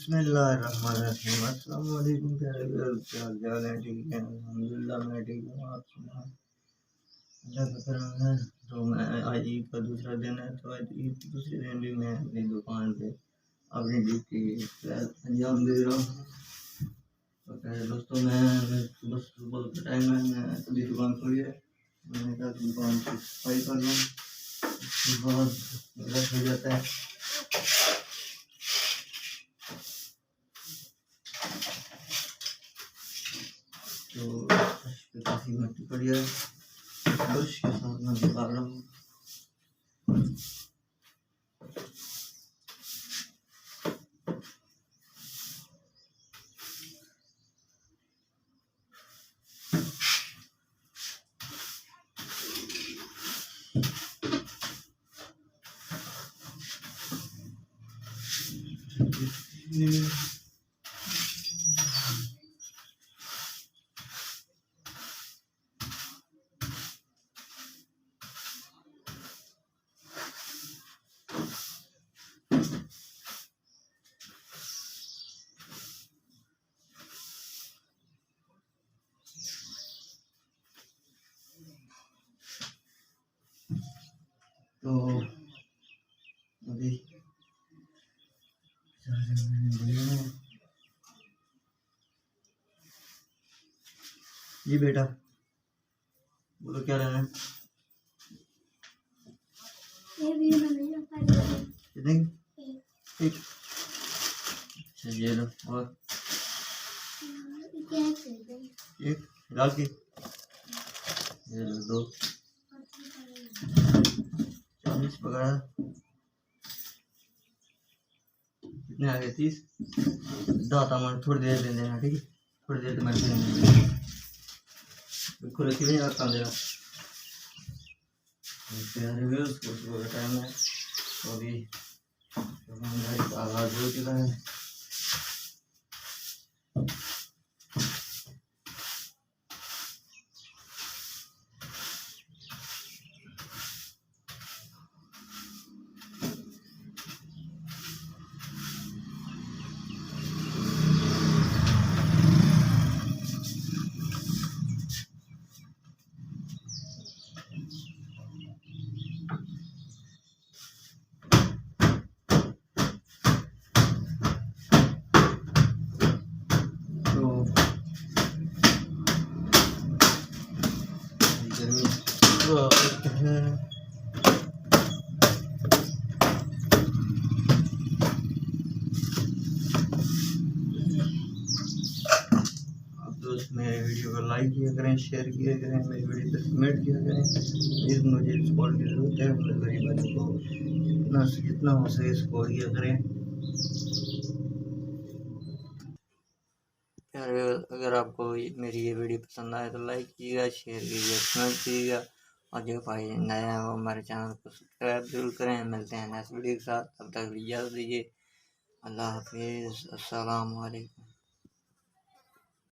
बिस्मिल्लाहिर्रहमानिर्रहीम। अस्सलाम वालेकुम प्यारे व्यूअर्स, क्या हाल चाल है? ठीक है, अल्हम्दुलिल्लाह मैं ठीक हूँ। आप सुनाओ, अल्लाह का करम है। तो मैं आज ईद का दूसरा दिन है, तो आज ईद के दूसरे दिन भी मैं अपनी दुकान पे अपनी ड्यूटी अंजाम दे रहा हूँ। तो प्यारे दोस्तों, मैं सुबह सुबह का टाइम है, मैं अभी दुकान खोली है, मैंने कहा दुकान की सफाई कर लूँ, उसके बाद ब्रश हो जाता है। तो काफ़ी मिट्टी पड़ी है, ब्रश के साथ मैं निकाल रहा हूँ। तो अभी जी बेटा बोलो क्या लेना है? कितने? एक। अच्छा ये लो, और एक लाल की, ये लो दो, 40 पकड़ा, कितने आ गए? 30। दाता मन थोड़ी देर दे देना, ठीक है? थोड़ी देर तो मैं बिल्कुल रखी नहीं रखता देना। प्यारे व्यूअर्स, सुबह का टाइम है, तो अभी आवाज़ हो चुका है। दोस्त मेरे वीडियो को लाइक किया करें, शेयर किया करें, मेरी वीडियो पर कमेंट किया करें। प्लीज़ मुझे सपोर्ट की ज़रूरत है, मेरे गरीब बच्चों को जितना हो सके सपोर्ट किया करें। यार अगर आपको मेरी ये वीडियो पसंद आए तो लाइक कीजिएगा, शेयर कीजिएगा, कमेंट कीजिएगा, और जो भाई नए हैं वो हमारे चैनल को सब्सक्राइब जरूर करें। मिलते हैं नेक्स्ट वीडियो के साथ, तब तक इजाज़त दीजिए। अल्लाह हाफिज़, अस्सलाम वालेकुम।